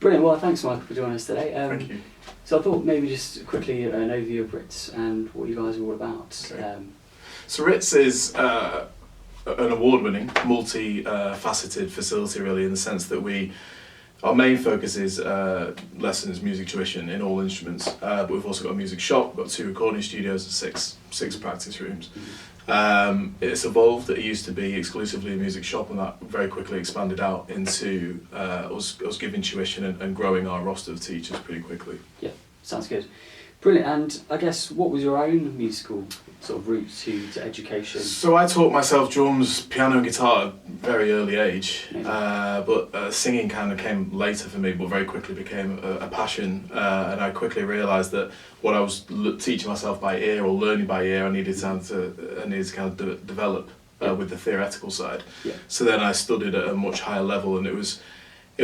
Brilliant. Well, thanks, Michael, for joining us today. Thank you. So I thought maybe just quickly an overview of Ritz and what you guys are all about. Okay. So Ritz is an award-winning, multi-faceted facility, really, in the sense that our main focus is lessons, music tuition in all instruments, but we've also got a music shop, we've got 2 recording studios and six practice rooms. It's evolved. It used to be exclusively a music shop, and that very quickly expanded out into us giving tuition and growing our roster of teachers pretty quickly. Yeah, sounds good. Brilliant. And I guess, what was your own musical sort of route to education? So I taught myself drums, piano and guitar at a very early age, but singing kind of came later for me, but very quickly became a passion, and I quickly realised that what I was teaching myself by ear or learning by ear, I needed to kind of develop with the theoretical side. Yeah. So then I studied at a much higher level, and it was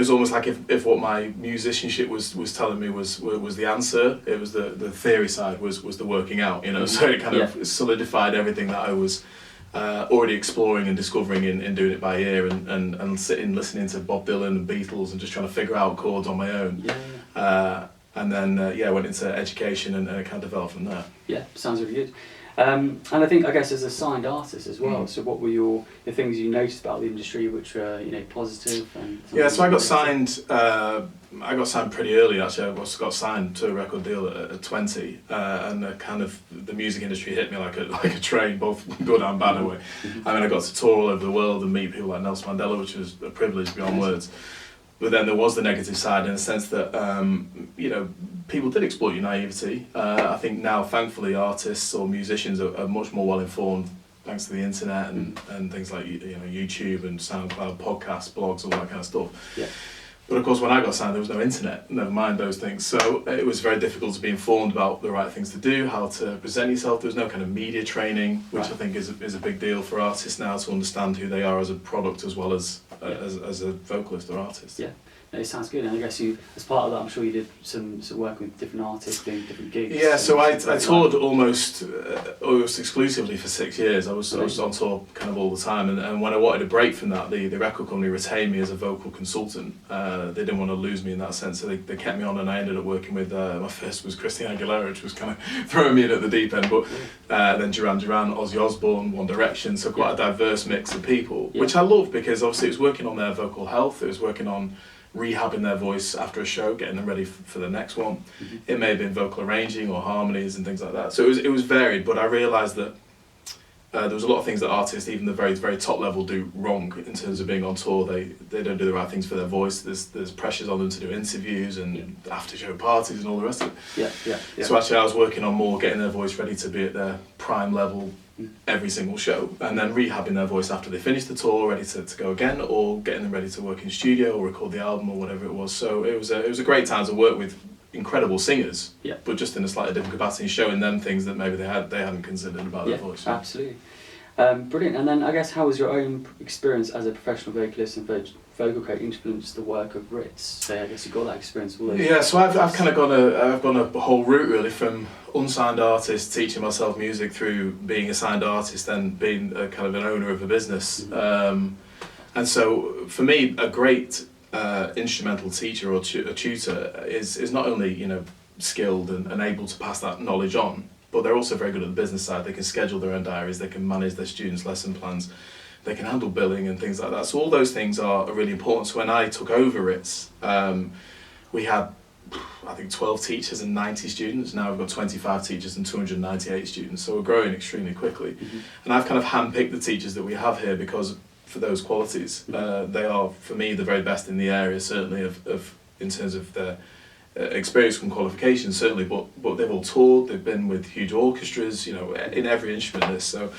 almost like if what my musicianship was telling me was the answer, it was the theory side was the working out, you know. So it kind of solidified everything that I was already exploring and discovering in doing it by ear and sitting listening to Bob Dylan and Beatles and just trying to figure out chords on my own. And then went into education and it kind of developed from there. Yeah, sounds really good. And I guess as a signed artist as well, so what were the things you noticed about the industry which were positive? So I got signed. I got signed pretty early actually. I got signed to a record deal at 20, and the music industry hit me like a train, both good and bad way. I mean, I got to tour all over the world and meet people like Nelson Mandela, which was a privilege beyond words. But then there was the negative side in the sense that people did exploit your naivety. I think now, thankfully, artists or musicians are much more well informed thanks to the internet and things like YouTube and SoundCloud, podcasts, blogs, all that kind of stuff. Yeah. But of course, when I got signed, there was no internet. Never mind those things. So it was very difficult to be informed about the right things to do, how to present yourself. There was no kind of media training, which I think is a big deal for artists now to understand who they are as a product as well as a vocalist or artist. Yeah. No, it sounds good, and I guess you, as part of that, I'm sure you did some work with different artists, doing different gigs. Yeah, so I toured almost exclusively for 6 years. I was on tour kind of all the time, and when I wanted a break from that, the record company retained me as a vocal consultant. They didn't want to lose me in that sense, so they kept me on, and I ended up working with, my first was Christina Aguilera, which was kind of throwing me in at the deep end, but then Duran Duran, Ozzy Osbourne, One Direction, so quite a diverse mix of people, which I loved because obviously it was working on their vocal health, it was working on rehabbing their voice after a show, getting them ready for the next one. It may have been vocal arranging or harmonies and things like that. So it was varied, but I realised that there was a lot of things that artists, even the very, very top level, do wrong in terms of being on tour. They don't do the right things for their voice. There's pressures on them to do interviews and after show parties and all the rest of it. Yeah. So actually I was working on more getting their voice ready to be at their prime level every single show, and then rehabbing their voice after they finished the tour, ready to go again, or getting them ready to work in studio or record the album or whatever it was. So it was a great time to work with incredible singers, but just in a slightly different capacity, showing them things that maybe they hadn't considered about their voice. Absolutely. Brilliant. And then I guess, how was your own experience as a professional vocalist and vocal coach influenced the work of Ritz? So I guess you got that experience all over. Yeah, so I've kind of gone a whole route really, from unsigned artist teaching myself music through being a signed artist, then being a kind of an owner of a business. And so for me, a great instrumental teacher or a tutor is not only skilled and able to pass that knowledge on, but they're also very good at the business side. They can schedule their own diaries, they can manage their students' lesson plans, they can handle billing and things like that. So all those things are really important. So when I took over Ritz, we had, I think, 12 teachers and 90 students. Now we've got 25 teachers and 298 students. So we're growing extremely quickly. And I've kind of handpicked the teachers that we have here because for those qualities. They are, for me, the very best in the area, certainly in terms of their experience and qualifications, certainly, but they've all toured, they've been with huge orchestras, in every instrument list. So,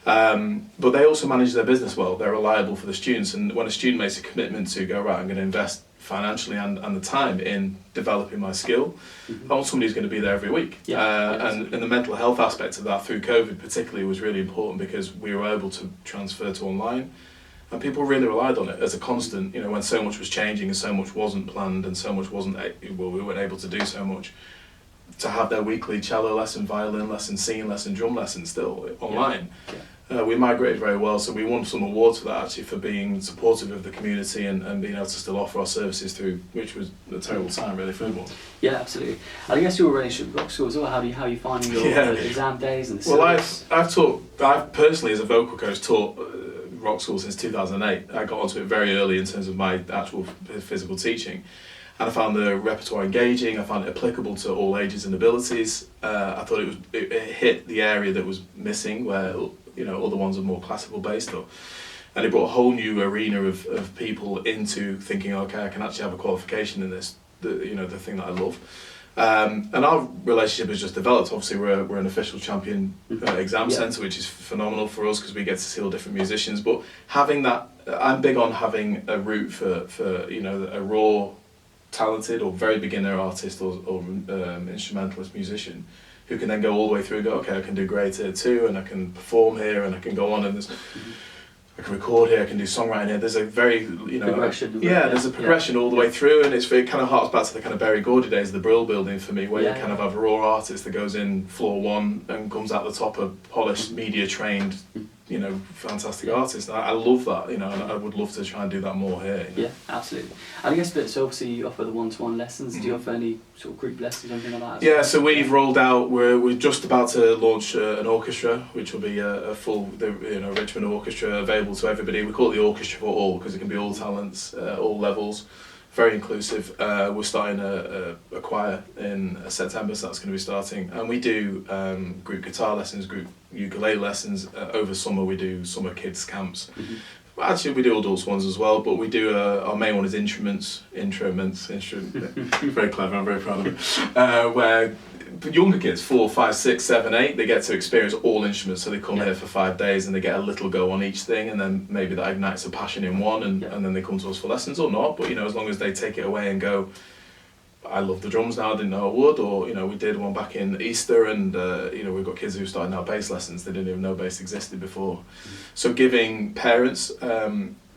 but they also manage their business well. They're reliable for the students, and when a student makes a commitment to go, right, I'm going to invest financially and the time in developing my skill, I want somebody who's going to be there every week. And the mental health aspect of that through COVID particularly was really important because we were able to transfer to online. And people really relied on it as a constant, when so much was changing and so much wasn't planned and so much we weren't able to do so much, to have their weekly cello lesson, violin lesson, singing lesson, drum lesson still online. We migrated very well, so we won some awards for that actually, for being supportive of the community and being able to still offer our services through, which was a terrible time really for everyone. Yeah, absolutely. And I guess your relationship with Rockschool as well, how are you finding your exam days and the syllabus? Well, I've personally as a vocal coach taught Rockschool since 2008. I got onto it very early in terms of my actual physical teaching. And I found the repertoire engaging, I found it applicable to all ages and abilities. I thought it hit the area that was missing, where other ones are more classical based, and it brought a whole new arena of people into thinking, okay, I can actually have a qualification in this, the thing that I love. And our relationship has just developed. Obviously, we're an official champion exam centre, which is phenomenal for us because we get to see all different musicians. But having that, I'm big on having a route for a raw, talented or very beginner artist or instrumentalist musician who can then go all the way through and go, okay, I can do grade here too, and I can perform here, and I can go on, and I can record here, I can do songwriting here. There's a very, progression. There's a progression all the way through, and it kind of harks back to the kind of Berry Gordy days, the Brill building for me, where you kind of have a raw artist that goes in floor one and comes out the top a polished, media trained, fantastic artist. I love that, and I would love to try and do that more here. Yeah, absolutely. And I guess, so obviously you offer the one-to-one lessons. Do you offer any sort of group lessons or anything like that? Yeah, so we've rolled out. We're just about to launch an orchestra, which will be a full, Richmond orchestra available to everybody. We call it the Orchestra for All because it can be all talents, all levels. Very inclusive. We're starting a choir in September, so that's going to be starting. And we do group guitar lessons, group ukulele lessons. Over summer we do summer kids camps. Well, actually we do adults ones as well, but we do, our main one is instruments. Very clever, I'm very proud of it. Where younger kids, 4, 5, 6, 7, 8, they get to experience all instruments, so they come here for 5 days and they get a little go on each thing, and then maybe that ignites a passion in one, and then they come to us for lessons or not, but as long as they take it away and go, I love the drums now, I didn't know I would, or we did one back in Easter, and we've got kids who started now bass lessons, they didn't even know bass existed before. So giving parents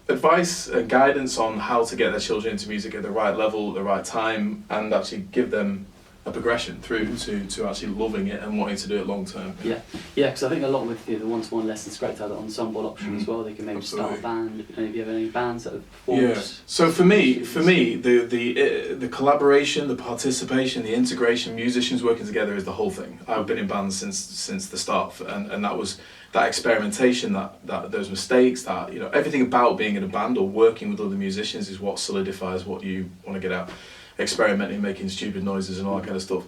advice and guidance on how to get their children into music at the right level, at the right time, and actually give them a progression through to actually loving it and wanting to do it long term. Yeah, because I think a lot with the one-to-one lessons, it's great to have that ensemble option as well. They can maybe start a band. If you have any bands that have performed. Yeah. So for me, the collaboration, the participation, the integration, musicians working together is the whole thing. I've been in bands since the start, and that was that experimentation, that those mistakes, that everything about being in a band or working with other musicians is what solidifies what you want to get out. Experimenting, making stupid noises and all that kind of stuff.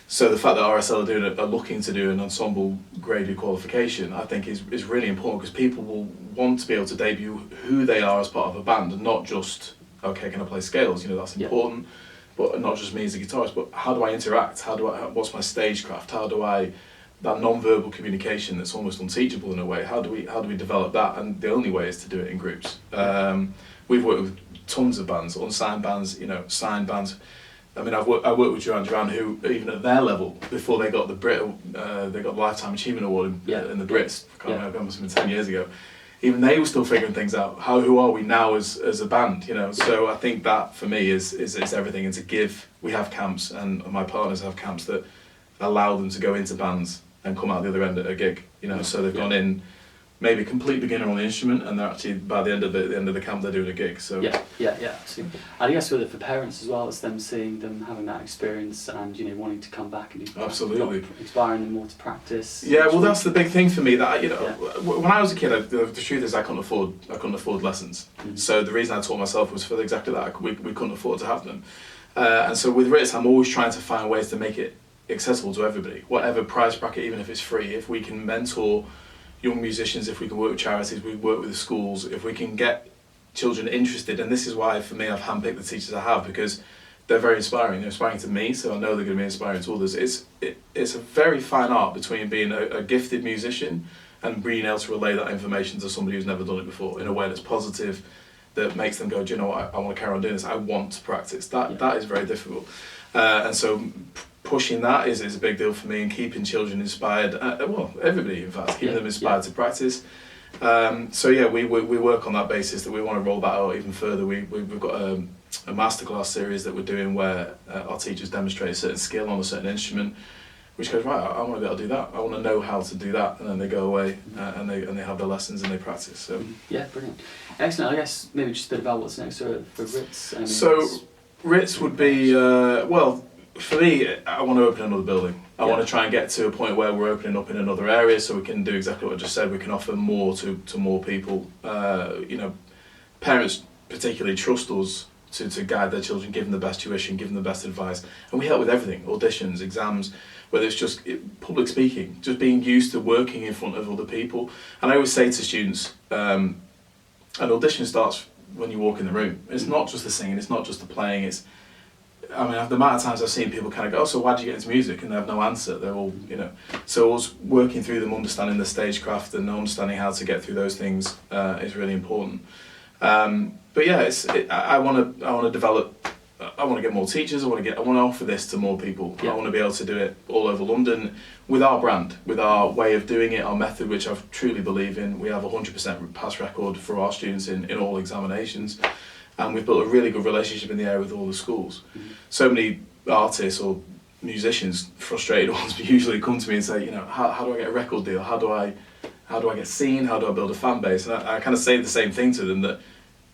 So the fact that RSL are looking to do an ensemble graded qualification, I think is really important, because people will want to be able to debut who they are as part of a band, and not just, okay, can I play scales? That's important, but not just me as a guitarist, but how do I interact? What's my stagecraft? That non-verbal communication that's almost unteachable in a way, how do we develop that? And the only way is to do it in groups. We've worked with tons of bands, unsigned bands, signed bands. I mean, I worked with Duran, who even at their level, before they got they got the Lifetime Achievement Award in the Brits, I can't remember, it must have been 10 years ago. Even they were still figuring things out. Who are we now as a band? So I think that for me is everything. And to give, we have camps, and my partners have camps that allow them to go into bands and come out the other end at a gig. So they've gone in. Maybe a complete beginner on the instrument, and they're actually by the end of the camp they're doing a gig. So absolutely. And I guess for parents as well, it's them seeing them having that experience and wanting to come back and do absolutely inspiring them more to practice. Yeah, well, that's the big thing for me. That when I was a kid, the truth is I couldn't afford lessons. So the reason I taught myself was for exactly that. We couldn't afford to have them, and so with Ritz, I'm always trying to find ways to make it accessible to everybody, whatever price bracket, even if it's free. If we can mentor young musicians, if we can work with charities, we work with the schools, if we can get children interested, and this is why for me I've handpicked the teachers I have, because they're very inspiring. They're inspiring to me, so I know they're going to be inspiring to others. It's a very fine art between being a gifted musician and being able to relay that information to somebody who's never done it before in a way that's positive, that makes them go, do you know what, I want to carry on doing this, I want to practice. That is very difficult. And so pushing that is a big deal for me, and keeping children inspired, everybody in fact, keeping them inspired to practice. We work on that basis, that we want to roll that out even further. We've got a masterclass series that we're doing where our teachers demonstrate a certain skill on a certain instrument. which goes, right, I want to be able to do that. I want to know how to do that. And then they go away and they have their lessons and they practice. So yeah, brilliant. Excellent. I guess maybe just a bit about what's next for Ritz. I mean, so Ritz would be, well, for me, I want to open another building. I want to try and get to a point where we're opening up in another area so we can do exactly what I just said. We can offer more to more people. You know, parents particularly trust us to guide their children, give them the best tuition, give them the best advice. And we help with everything, auditions, exams, whether it's just public speaking, just being used to working in front of other people. And I always say to students, an audition starts when you walk in the room. It's not just the singing, it's not just the playing, I mean, the amount of times I've seen people kind of go, oh, so why did you get into music? And they have no answer. They're all, you know. So us working through them, understanding the stagecraft and understanding how to get through those things is really important. But yeah, I want to develop. I want to get more teachers. I want to offer this to more people. Yeah. I want to be able to do it all over London with our brand, with our way of doing it, our method, which I truly believe in. We have a 100% pass record for our students in all examinations. And we've built a really good relationship in the area with all the schools. Mm-hmm. So many artists or musicians, frustrated ones, usually come to me and say, you know, how do I get a record deal? How do I get seen? How do I build a fan base? And I kind of say the same thing to them, that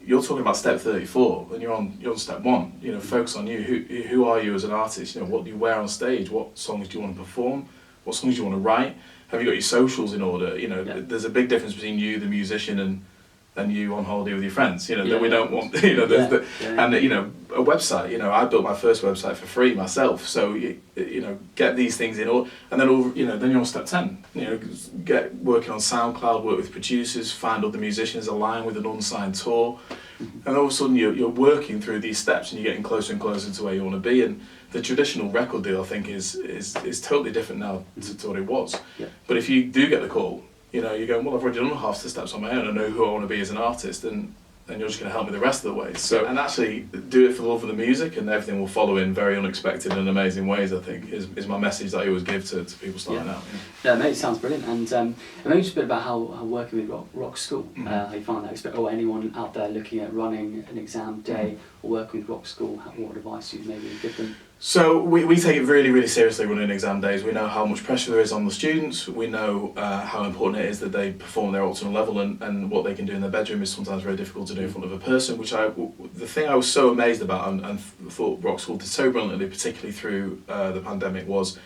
you're talking about step 34 and you're on step 1. You know, focus on you. Who are you as an artist? You know, what do you wear on stage? What songs do you want to perform? What songs do you want to write? Have you got your socials in order? You know, there's a big difference between you, the musician, and you on holiday with your friends, you know, that we don't want, you know, and you know, a website, you know, I built my first website for free myself, so you know, get these things in order, and then you know, then you're on step 10, you know, get working on SoundCloud, work with producers, find other musicians, align with an unsigned tour, and all of a sudden you're working through these steps and you're getting closer and closer to where you want to be. And the traditional record deal, I think, is totally different now to what it was. But if you do get the call, you know, you're going, well, I've already done half the steps on my own. I know who I want to be as an artist, and you're just going to help me the rest of the way. So, and actually do it for the love of the music, and everything will follow in very unexpected and amazing ways, I think, is my message that I always give to people starting out. Yeah, mate, it sounds brilliant. And maybe just a bit about how working with Rockschool, how you find that experience, or anyone out there looking at running an exam day or working with Rockschool, what advice you'd maybe give them? So we take it really, really seriously running exam days. We know how much pressure there is on the students. We know how important it is that they perform their optimal level, and what they can do in their bedroom is sometimes very difficult to do in front of a person, the thing I was so amazed about and thought Rockschool did so brilliantly, particularly through the pandemic, was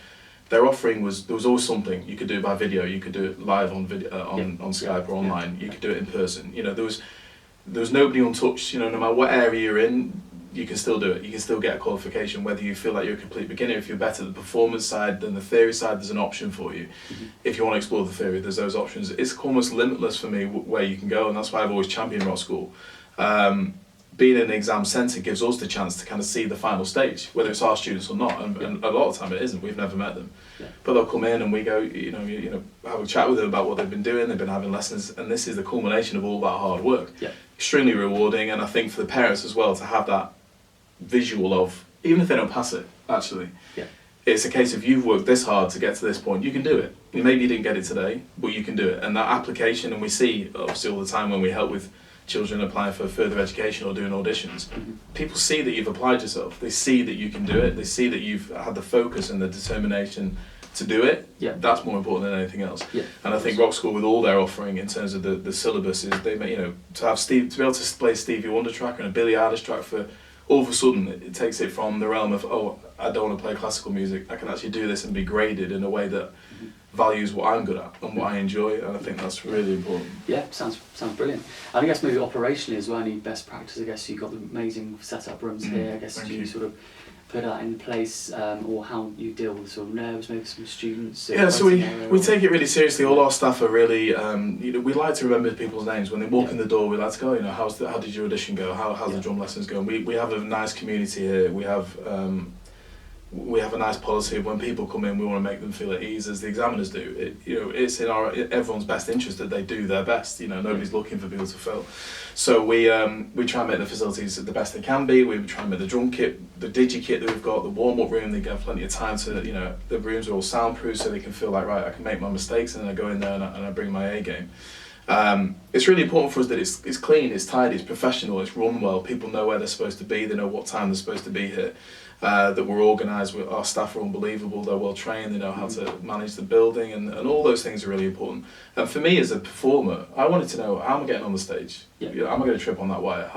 their offering there was always something. You could do it by video, you could do it live on video, on Skype or online, you could do it in person. You know, there was nobody untouched. You know, no matter what area you're in, you can still do it. You can still get a qualification, whether you feel like you're a complete beginner. If you're better at the performance side than the theory side, there's an option for you. If you want to explore the theory, there's those options. It's almost limitless for me where you can go, and that's why I've always championed Rockschool. Being in an exam centre gives us the chance to kind of see the final stage, whether it's our students or not, and a lot of the time it isn't. We've never met them, but they'll come in and we go, you know, have a chat with them about what they've been doing. They've been having lessons, and this is the culmination of all that hard work. Extremely rewarding, and I think for the parents as well to have that visual of, even if they don't pass it, actually, it's a case of you've worked this hard to get to this point, you can do it. Maybe you didn't get it today, but you can do it. And that application, and we see obviously all the time when we help with children applying for further education or doing auditions, people see that you've applied yourself, they see that you can do it, they see that you've had the focus and the determination to do it. That's more important than anything else. And I think Rockschool, with all their offering in terms of the syllabus, is they, you know, to be able to play Stevie Wonder track and a Billie Eilish track, for all of a sudden it takes it from the realm of, oh, I don't want to play classical music, I can actually do this and be graded in a way that values what I'm good at and what I enjoy, and I think that's really important. Yeah, sounds brilliant. And I guess maybe operationally as well, any best practice, I guess you've got the amazing setup rooms here, I guess you sort of put that in place, or how you deal with sort of nerves, maybe some students? So we take it really seriously. All our staff are really, you know, we like to remember people's names. When they walk in the door, we like to go, you know, how did your audition go? How's the drum lessons going? We have a nice community here. We have a nice policy of when people come in, we want to make them feel at ease, as the examiners do. You know, it's in everyone's best interest that they do their best. You know, nobody's looking for people to fail. So we try and make the facilities the best they can be. We try and make the drum kit, the digi kit that we've got, the warm up room. They get plenty of time to, you know, the rooms are all soundproof, so they can feel like, right, I can make my mistakes, and then I go in there and I bring my A game. It's really important for us that it's clean, it's tidy, it's professional, it's run well. People know where they're supposed to be, they know what time they're supposed to be here. That we're organised, our staff are unbelievable, they're well trained, they know how to manage the building, and all those things are really important. And for me as a performer, I wanted to know, how am I getting on the stage? Yeah. You know, am I going to trip on that wire?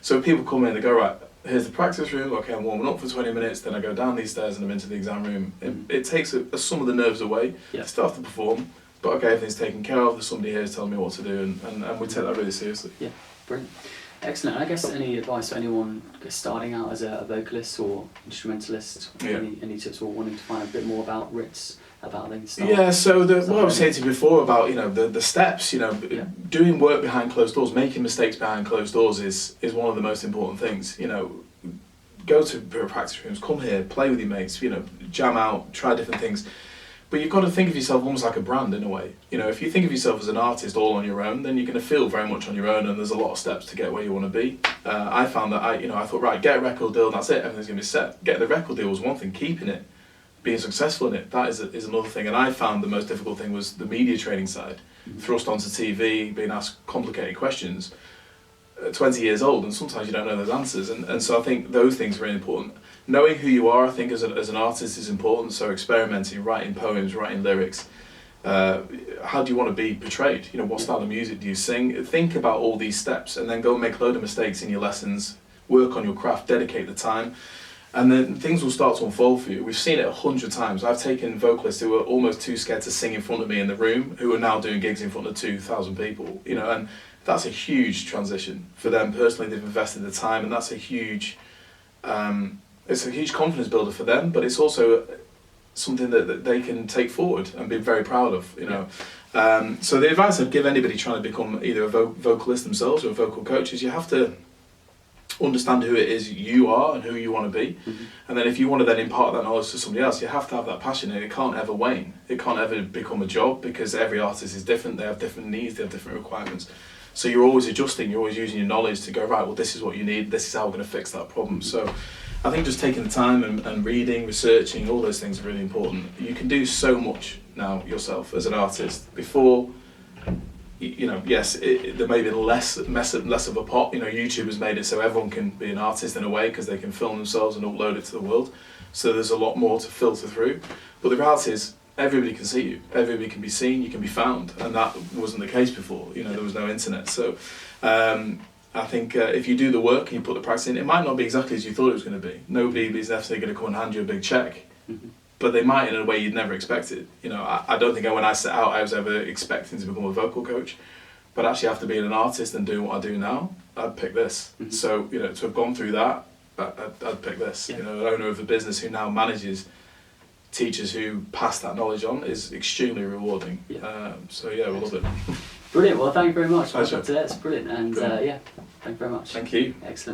So people come in, they go, right, here's the practice room, okay, I'm warming up for 20 minutes, then I go down these stairs and I'm into the exam room. It takes some of the nerves away, start to perform, but okay, everything's taken care of, there's somebody here telling me what to do, and we take that really seriously. Yeah, brilliant. Excellent. I guess any advice for anyone starting out as a vocalist or instrumentalist? Any tips or wanting to find a bit more about Ritz, about the start? Yeah, so what I was saying to you before about the steps, doing work behind closed doors, making mistakes behind closed doors is one of the most important things. Go to practice rooms, come here, play with your mates, jam out, try different things. But you've got to think of yourself almost like a brand in a way. If you think of yourself as an artist all on your own, then you're going to feel very much on your own, and there's a lot of steps to get where you want to be. I found that I thought, right, get a record deal, and that's it, everything's going to be set. Getting the record deal was one thing, keeping it, being successful in it, that is another thing. And I found the most difficult thing was the media training side. Thrust onto TV, being asked complicated questions. 20 years old, and sometimes you don't know those answers, and so I think those things are really important. Knowing who you are, I think, as an artist is important, so experimenting, writing poems, writing lyrics. How do you want to be portrayed? What style of music do you sing? Think about all these steps, and then go and make a load of mistakes in your lessons, work on your craft, dedicate the time, and then things will start to unfold for you. We've seen it 100 times. I've taken vocalists who were almost too scared to sing in front of me in the room, who are now doing gigs in front of 2,000 people, and that's a huge transition for them personally. They've invested the time, and that's a huge it's a huge confidence builder for them, but it's also something that they can take forward and be very proud of, So the advice I'd give anybody trying to become either a vocalist themselves or a vocal coach is you have to understand who it is you are and who you want to be. And then if you want to then impart that knowledge to somebody else, you have to have that passion, and it can't ever wane. It can't ever become a job, because every artist is different, they have different needs, they have different requirements. So you're always adjusting, you're always using your knowledge to go, right, well, this is what you need, this is how we're going to fix that problem. So I think just taking the time and reading, researching, all those things are really important. You can do so much now yourself as an artist. Before, yes, there may be less of a pot. YouTube has made it so everyone can be an artist in a way, because they can film themselves and upload it to the world. So there's a lot more to filter through. But the reality is, everybody can see you, everybody can be seen, you can be found, and that wasn't the case before. There was no internet. So I think if you do the work and you put the practice in, it might not be exactly as you thought it was going to be. Nobody is necessarily going to come and hand you a big check, but they might in a way you'd never expected. I don't think when I set out I was ever expecting to become a vocal coach, but actually after being an artist and doing what I do now, I'd pick this. So to have gone through that, I'd pick this. An owner of a business who now manages teachers who pass that knowledge on is extremely rewarding. We love it. Brilliant. Well, thank you very much. Pleasure. That's brilliant. And Brilliant. thank you very much. Thank you. Excellent.